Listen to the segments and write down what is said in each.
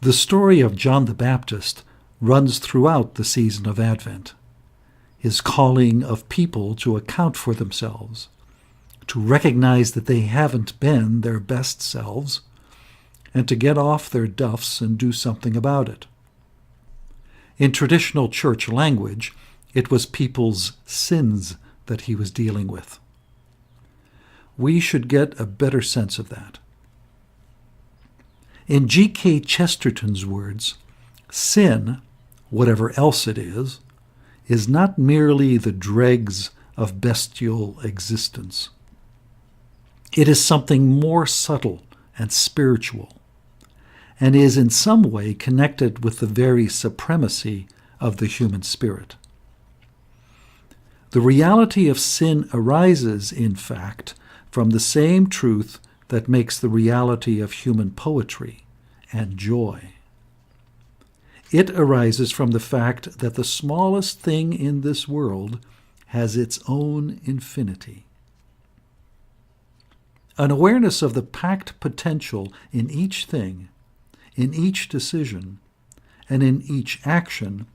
The story of John the Baptist runs throughout the season of Advent. His calling of people to account for themselves, to recognize that they haven't been their best selves, and to get off their duffs and do something about it. In traditional church language, it was people's sins that he was dealing with. We should get a better sense of that. In G.K. Chesterton's words, sin, whatever else it is not merely the dregs of bestial existence. It is something more subtle and spiritual, and is in some way connected with the very supremacy of the human spirit. The reality of sin arises, in fact, from the same truth that makes the reality of human poetry and joy. It arises from the fact that the smallest thing in this world has its own infinity. An awareness of the packed potential in each thing, in each decision, and in each action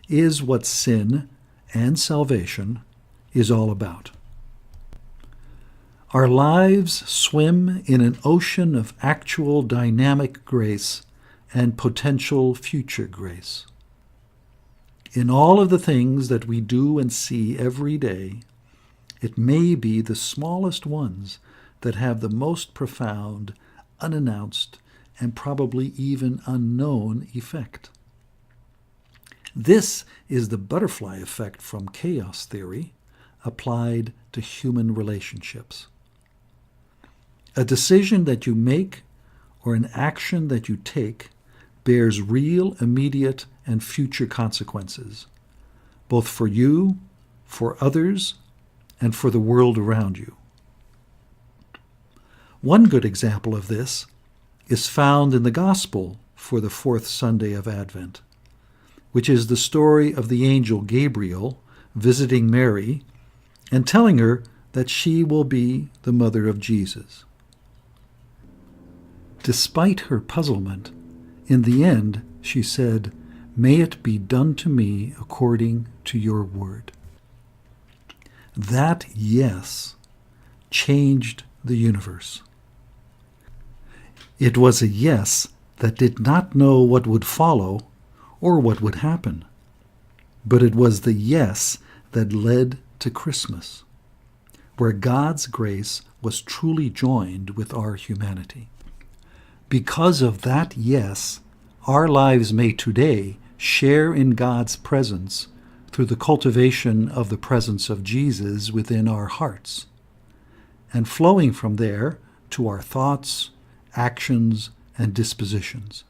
is what sin and salvation is all about. Our lives swim in an ocean of actual dynamic grace and potential future grace. In all of the things that we do and see every day, it may be the smallest ones that have the most profound, unannounced, and probably even unknown effect. This is the butterfly effect from chaos theory applied to human relationships. A decision that you make or an action that you take bears real, immediate, and future consequences, both for you, for others, and for the world around you. One good example of this is found in the Gospel for the fourth Sunday of Advent, which is the story of the angel Gabriel visiting Mary and telling her that she will be the mother of Jesus. Despite her puzzlement, in the end she said, "May it be done to me according to your word." That yes changed the universe. It was a yes that did not know what would follow or what would happen, but it was the yes that led to Christmas, where God's grace was truly joined with our humanity. Because of that yes, our lives may today share in God's presence through the cultivation of the presence of Jesus within our hearts, and flowing from there to our thoughts, actions, and dispositions.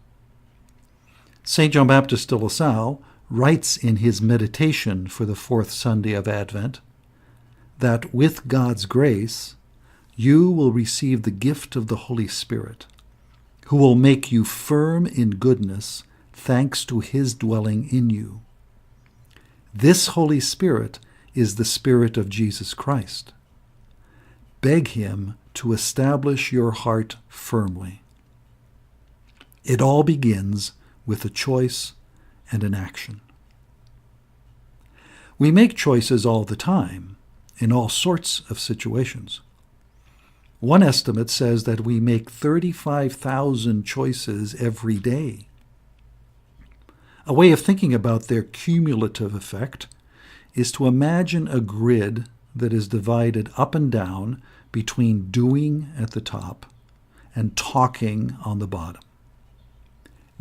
St. John Baptist de La Salle writes in his meditation for the fourth Sunday of Advent that with God's grace, you will receive the gift of the Holy Spirit, who will make you firm in goodness thanks to his dwelling in you. This Holy Spirit is the Spirit of Jesus Christ. Beg him to establish your heart firmly. It all begins with a choice and an action. We make choices all the time, in all sorts of situations. One estimate says that we make 35,000 choices every day. A way of thinking about their cumulative effect is to imagine a grid that is divided up and down between doing at the top and talking on the bottom,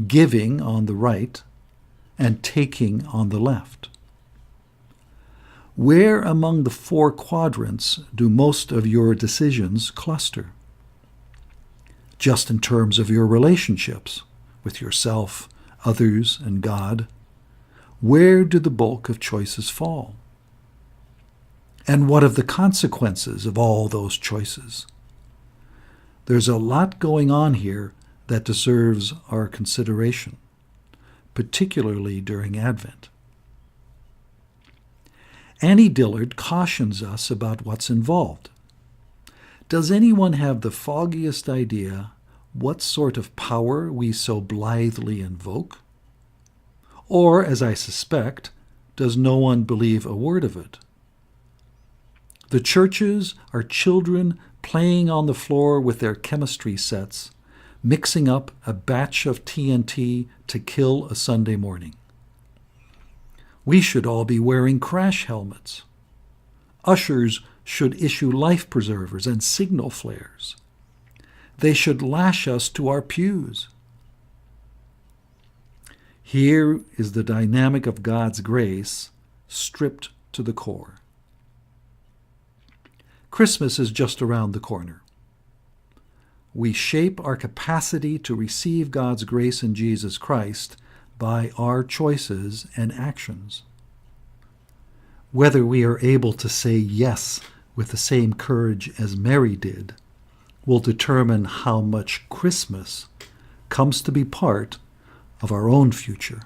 giving on the right and taking on the left. Where among the four quadrants do most of your decisions cluster? Just in terms of your relationships with yourself, others, and God, where do the bulk of choices fall? And what of the consequences of all those choices? There's a lot going on here that deserves our consideration, particularly during Advent. Annie Dillard cautions us about what's involved. Does anyone have the foggiest idea what sort of power we so blithely invoke? Or, as I suspect, does no one believe a word of it? The churches are children playing on the floor with their chemistry sets, mixing up a batch of TNT to kill a Sunday morning. We should all be wearing crash helmets. Ushers should issue life preservers and signal flares. They should lash us to our pews. Here is the dynamic of God's grace stripped to the core. Christmas is just around the corner. We shape our capacity to receive God's grace in Jesus Christ by our choices and actions. Whether we are able to say yes with the same courage as Mary did will determine how much Christmas comes to be part of our own future.